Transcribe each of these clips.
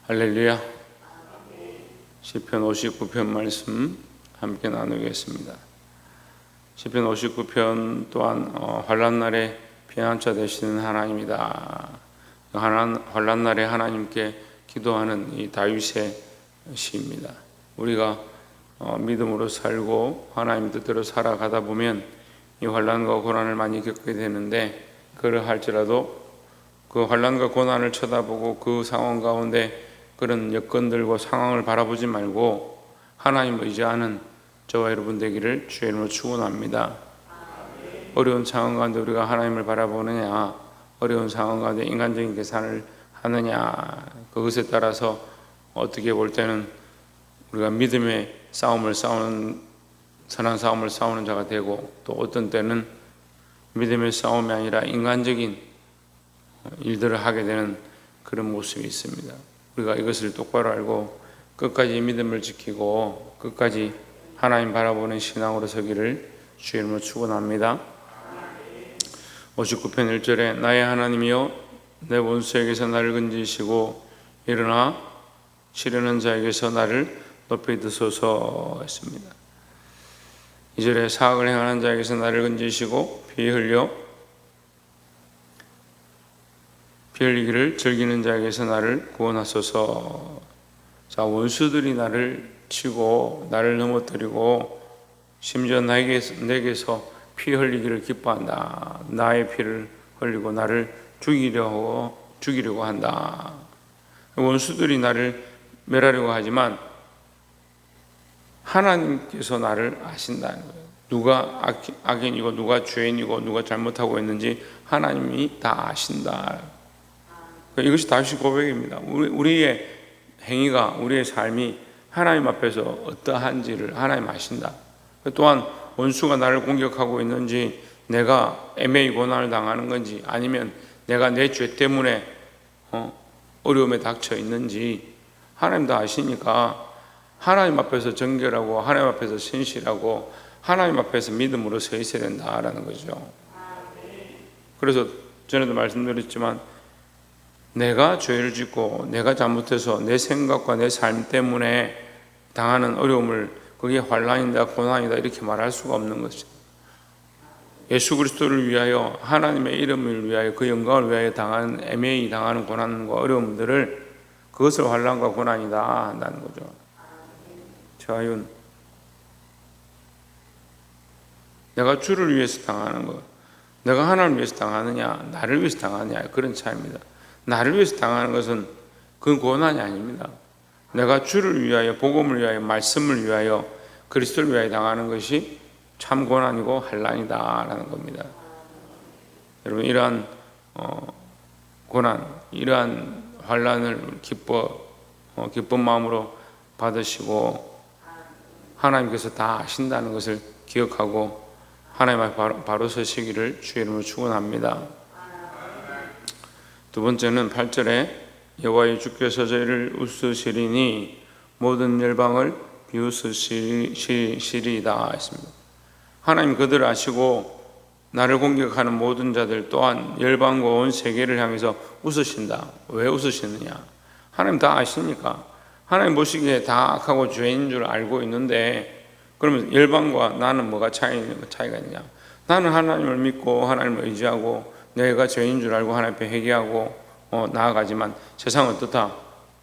할렐루야. 시편 59편 말씀 함께 나누겠습니다. 시편 59편 또한 환난 날에 피난처 되시는 하나님이다. 환난 날에 하나님께 기도하는 이 다윗의 시입니다. 우리가 믿음으로 살고 하나님 뜻대로 살아가다 보면 이 환난과 고난을 많이 겪게 되는데, 그러할지라도 그 환난과 고난을 쳐다보고 그 상황 가운데 그런 여건들과 상황을 바라보지 말고 하나님을 의지하는 저와 여러분 되기를 주의 이름으로 축원합니다. 어려운 상황 가운데 우리가 하나님을 바라보느냐, 어려운 상황 가운데 인간적인 계산을 하느냐, 그것에 따라서 어떻게 볼 때는 우리가 믿음의 싸움을 싸우는, 선한 싸움을 싸우는 자가 되고, 또 어떤 때는 믿음의 싸움이 아니라 인간적인 일들을 하게 되는 그런 모습이 있습니다. 우리가 이것을 똑바로 알고 끝까지 믿음을 지키고 끝까지 하나님 바라보는 신앙으로 서기를 주의 이름으로 축원합니다. 59편 1절에 나의 하나님이여 내 원수에게서 나를 건지시고 일어나 치려는 자에게서 나를 높이 드소서 했습니다. 2절에 사악을 행하는 자에게서 나를 건지시고 피 흘리기를 즐기는 자에게서 나를 구원하소서. 자, 원수들이 나를 치고 나를 넘어뜨리고 심지어 내게서 피 흘리기를 기뻐한다. 나의 피를 흘리고 나를 죽이려고 한다. 원수들이 나를 멸하려고 하지만 하나님께서 나를 아신다는 거예요. 누가 악인이고 누가 죄인이고 누가 잘못하고 있는지 하나님이 다 아신다. 이것이 다윗의 고백입니다. 우리의 행위가, 우리의 삶이 하나님 앞에서 어떠한지를 하나님 아신다. 또한 원수가 나를 공격하고 있는지, 내가 애매히 고난을 당하는 건지, 아니면 내가 내 죄 때문에 어려움에 닥쳐 있는지 하나님 다 아시니까 하나님 앞에서 정결하고 하나님 앞에서 신실하고 하나님 앞에서 믿음으로 서 있어야 된다라는 거죠. 그래서 전에도 말씀드렸지만, 내가 죄를 짓고 내가 잘못해서 내 생각과 내 삶 때문에 당하는 어려움을 그게 환난이다 고난이다 이렇게 말할 수가 없는 것이죠. 예수 그리스도를 위하여, 하나님의 이름을 위하여, 그 영광을 위하여 애매히 당하는 고난과 어려움들을, 그것을 환난과 고난이다 한다는 거죠. 자윤, 내가 주를 위해서 당하는 것, 내가 하나님을 위해서 당하느냐 나를 위해서 당하느냐, 그런 차이입니다. 나를 위해서 당하는 것은 그건 고난이 아닙니다. 내가 주를 위하여, 복음을 위하여, 말씀을 위하여, 그리스도를 위하여 당하는 것이 참 고난이고 환난이다라는 겁니다. 여러분, 이러한 고난, 이러한 환난을 기쁜 마음으로 받으시고 하나님께서 다 아신다는 것을 기억하고 하나님 앞에 바로 서시기를 주의 이름으로 축원합니다. 두 번째는 8절에 여호와의 주께서 저희를 웃으시리니 모든 열방을 비웃으시리이다 했습니다. 하나님 그들을 아시고 나를 공격하는 모든 자들 또한 열방과 온 세계를 향해서 웃으신다. 왜 웃으시느냐? 하나님 다 아시니까. 하나님 보시기에 다 악하고 죄인 줄 알고 있는데, 그러면 열방과 나는 뭐가 차이가 있냐? 나는 하나님을 믿고 하나님을 의지하고 내가 죄인 줄 알고 하나님 앞에 회개하고 나아가지만 세상은 어떻다?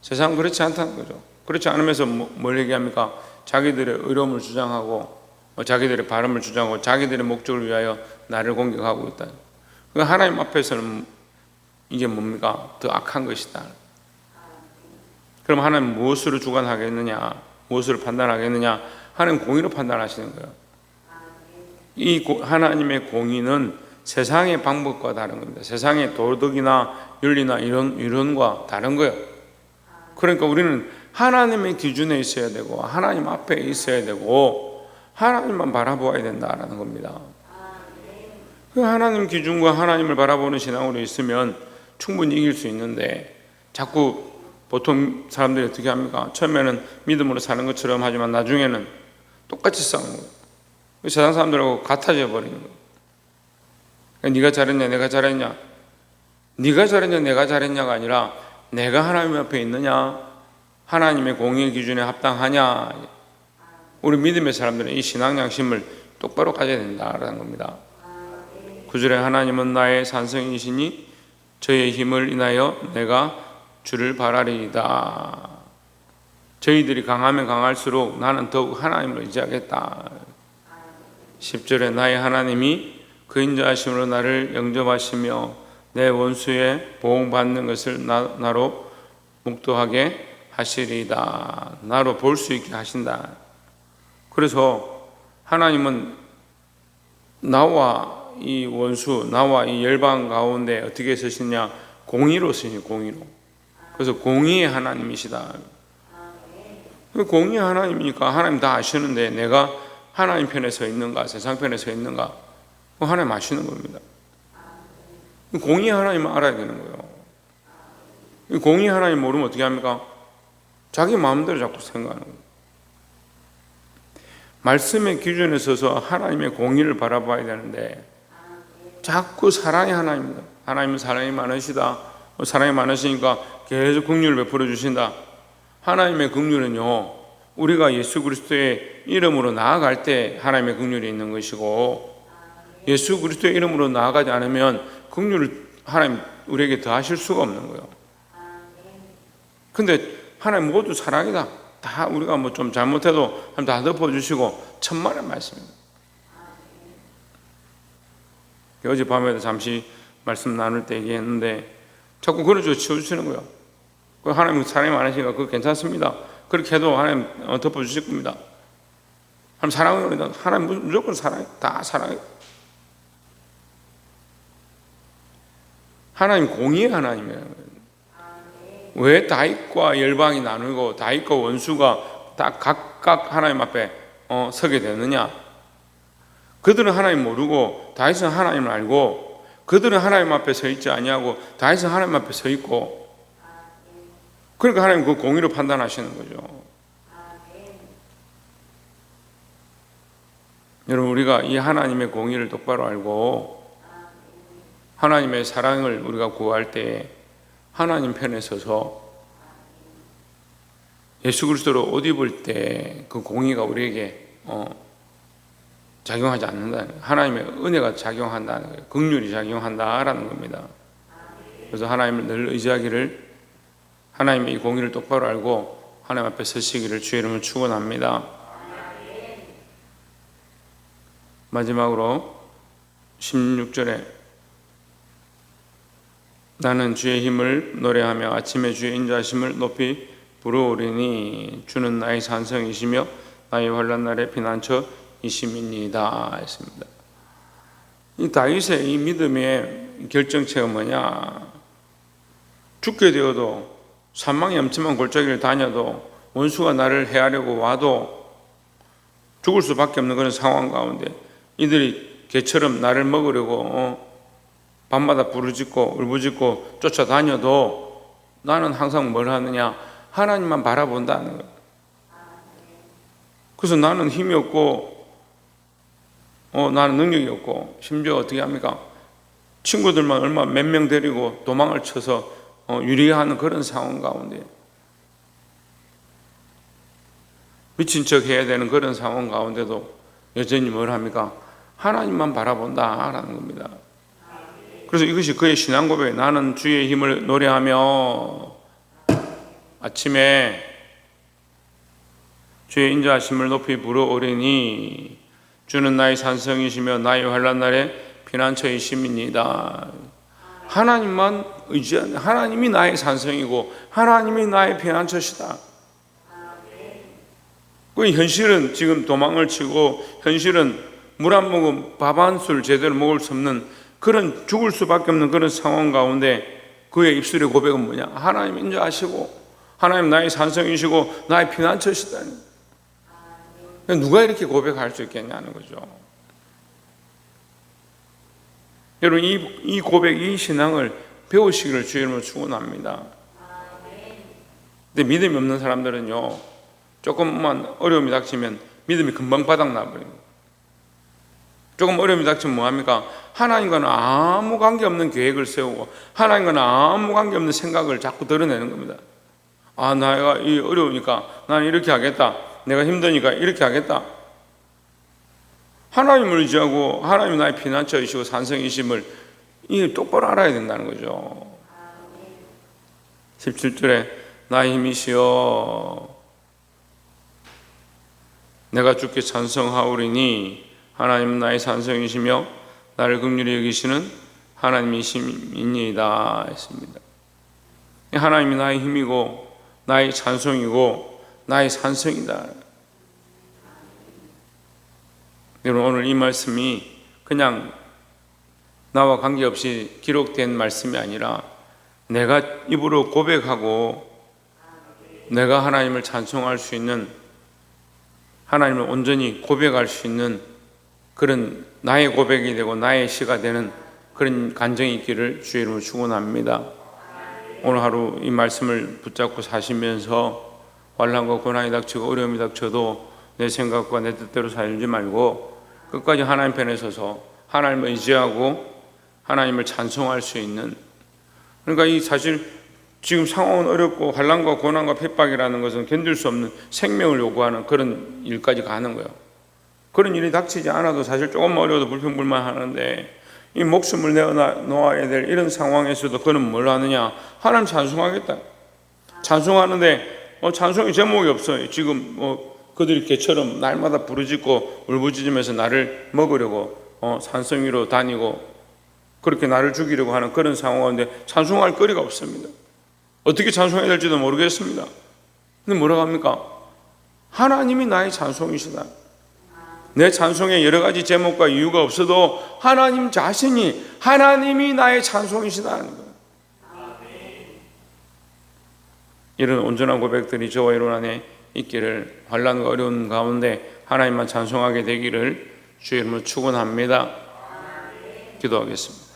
세상은 그렇지 않다는 거죠. 그렇지 않으면서 뭘 얘기합니까? 자기들의 의로움을 주장하고 자기들의 바람을 주장하고 자기들의 목적을 위하여 나를 공격하고 있다. 하나님 앞에서는 이게 뭡니까? 더 악한 것이다. 그럼 하나님 무엇으로 주관하겠느냐? 무엇으로 판단하겠느냐? 하나님 공의로 판단하시는 거예요. 이 하나님의 공의는 세상의 방법과 다른 겁니다. 세상의 도덕이나 윤리나 이론과 다른 거예요. 그러니까 우리는 하나님의 기준에 있어야 되고 하나님 앞에 있어야 되고 하나님만 바라보아야 된다라는 겁니다. 그 하나님 기준과 하나님을 바라보는 신앙으로 있으면 충분히 이길 수 있는데, 자꾸 보통 사람들이 어떻게 합니까? 처음에는 믿음으로 사는 것처럼 하지만 나중에는 똑같이 싸우는 거예요. 세상 사람들하고 같아져 버리는 거예요. 네가 잘했냐 내가 잘했냐, 네가 잘했냐 내가 잘했냐가 아니라 내가 하나님 앞에 있느냐 하나님의 공의의 기준에 합당하냐? 우리 믿음의 사람들은 이 신앙 양심을 똑바로 가져야 된다라는 겁니다. 9절에 하나님은 나의 산성이시니 저의 힘을 인하여 내가 주를 바라리이다. 저희들이 강하면 강할수록 나는 더욱 하나님을 의지하겠다. 10절에 나의 하나님이 그 인자하심으로 나를 영접하시며 내 원수의 보응받는 것을 나로 묵도하게 하시리이다. 나로 볼 수 있게 하신다. 그래서 하나님은 나와 이 원수, 나와 이 열방 가운데 어떻게 쓰시냐? 공의로 쓰시니, 공의로. 그래서 공의의 하나님이시다. 공의의 하나님이니까 하나님 다 아시는데 내가 하나님 편에 서 있는가, 세상 편에 서 있는가, 하나님 아시는 겁니다. 공의의 하나님을 알아야 되는 거예요. 공의의 하나님 모르면 어떻게 합니까? 자기 마음대로 자꾸 생각하는 거예요. 말씀의 기준에 서서 하나님의 공의를 바라봐야 되는데 자꾸 사랑의 하나님입니다. 하나님은 사랑이 많으시다. 사랑이 많으시니까 계속 긍휼을 베풀어 주신다. 하나님의 긍휼은요, 우리가 예수 그리스도의 이름으로 나아갈 때 하나님의 긍휼이 있는 것이고, 예수 그리스도의 이름으로 나아가지 않으면 긍휼을 하나님 우리에게 더하실 수가 없는 거예요. 근데 하나님 모두 사랑이다. 다 우리가 뭐 좀 잘못해도 하나님 다 덮어주시고 천만의 말씀입니다. 어젯밤에도 잠시 말씀 나눌 때 얘기했는데 자꾸 그러죠. 치워주시는 거예요. 하나님 사랑이 많으시니까 그거 괜찮습니다. 그렇게 해도 하나님 덮어주실 겁니다. 하나님 사랑합니다. 하나님 무조건 사랑해. 다 사랑해. 하나님 공의의 하나님이에요. 왜 다윗과 열방이 나누고 다윗과 원수가 다 각각 하나님 앞에 서게 되느냐? 그들은 하나님 모르고 다윗은 하나님을 알고, 그들은 하나님 앞에 서 있지 아니하고 다윗은 하나님 앞에 서 있고, 그러니까 하나님 그 공의로 판단하시는 거죠. 여러분, 우리가 이 하나님의 공의를 똑바로 알고 하나님의 사랑을 우리가 구할 때 하나님 편에 서서 예수 그리스도로 옷 입을 때 그 공의가 우리에게 작용하지 않는다는 거예요. 하나님의 은혜가 작용한다는 거예요. 긍휼이 작용한다라는 겁니다. 그래서 하나님을 늘 의지하기를, 하나님의 이 공의를 똑바로 알고 하나님 앞에 서시기를 주의 이름으로 축원합니다. 마지막으로 16절에 나는 주의 힘을 노래하며 아침에 주의 인자하심을 높이 부르오리니 주는 나의 산성이시며 나의 환난 날의 피난처이심이니이다 했습니다. 이 다윗의 이 믿음의 결정체가 뭐냐? 죽게 되어도 사망의 엄침한 골짜기를 다녀도 원수가 나를 해하려고 와도 죽을 수밖에 없는 그런 상황 가운데 이들이 개처럼 나를 먹으려고 밤마다 부르짖고 울부짖고 쫓아다녀도 나는 항상 뭘 하느냐? 하나님만 바라본다는 거예요. 그래서 나는 힘이 없고 나는 능력이 없고, 심지어 어떻게 합니까? 친구들만 얼마 몇 명 데리고 도망을 쳐서 유리하는 그런 상황 가운데, 미친 척 해야 되는 그런 상황 가운데도 여전히 뭘 합니까? 하나님만 바라본다라는 겁니다. 그래서 이것이 그의 신앙 고백이에요. 나는 주의 힘을 노래하며 아침에 주의 인자하심을 높이 부르오리니 주는 나의 산성이시며 나의 환난 날의 피난처이심이니이다. 하나님만 의지하는, 하나님이 나의 산성이고 하나님이 나의 피난처시다. 그 현실은 지금 도망을 치고, 현실은 물 한 모금 밥 한 술 제대로 먹을 수 없는 그런 죽을 수밖에 없는 그런 상황 가운데 그의 입술의 고백은 뭐냐? 하나님 인자하시고 하나님 나의 산성이시고 나의 피난처시다니. 누가 이렇게 고백할 수 있겠냐는 거죠. 여러분, 이 고백, 이 신앙을 배우시기를 주의 이름으로 축원합니다. 근데 믿음이 없는 사람들은요, 조금만 어려움이 닥치면 믿음이 금방 바닥나버립니다. 조금 어려움이 닥치면 뭐합니까? 하나님과는 아무 관계없는 계획을 세우고 하나님과는 아무 관계없는 생각을 자꾸 드러내는 겁니다. 아, 내가 이 어려우니까 나는 이렇게 하겠다. 내가 힘드니까 이렇게 하겠다. 하나님을 의지하고 하나님 나의 피난처이시고 산성이심을 이 똑바로 알아야 된다는 거죠. 17절에 나의 힘이시여 내가 주께 찬송하오리니 하나님은 나의 산성이시며 나를 긍휼히 여기시는 하나님이십니다 했습니다. 하나님이 나의 힘이고 나의 찬송이고 나의 산성이다. 여러분, 오늘 이 말씀이 그냥 나와 관계없이 기록된 말씀이 아니라 내가 입으로 고백하고 내가 하나님을 찬송할 수 있는, 하나님을 온전히 고백할 수 있는 그런 나의 고백이 되고 나의 시가 되는 그런 간증이 있기를 주의 이름으로 축원합니다. 오늘 하루 이 말씀을 붙잡고 사시면서 환난과 고난이 닥치고 어려움이 닥쳐도 내 생각과 내 뜻대로 살지 말고 끝까지 하나님 편에 서서 하나님을 의지하고 하나님을 찬송할 수 있는, 그러니까 이 사실 지금 상황은 어렵고 환난과 고난과 핍박이라는 것은 견딜 수 없는 생명을 요구하는 그런 일까지 가는 거예요. 그런 일이 닥치지 않아도 사실 조금 어려워도 불평불만 하는데 이 목숨을 내어놓아야 될 이런 상황에서도 그는 뭘 하느냐? 하나님 찬송하겠다. 찬송하는데 찬송의 제목이 없어요. 지금 그들이 개처럼 날마다 부르짖고 울부짖으면서 나를 먹으려고 산성 위로 다니고 그렇게 나를 죽이려고 하는 그런 상황인데 찬송할 거리가 없습니다. 어떻게 찬송해야 될지도 모르겠습니다. 근데 뭐라고 합니까? 하나님이 나의 찬송이시다. 내 찬송에 여러 가지 제목과 이유가 없어도 하나님 자신이, 하나님이 나의 찬송이시다는 거예요. 이런 온전한 고백들이 저와 여러분 안에 있기를, 환난과 어려운 가운데 하나님만 찬송하게 되기를 주의 이름으로 축원합니다. 기도하겠습니다.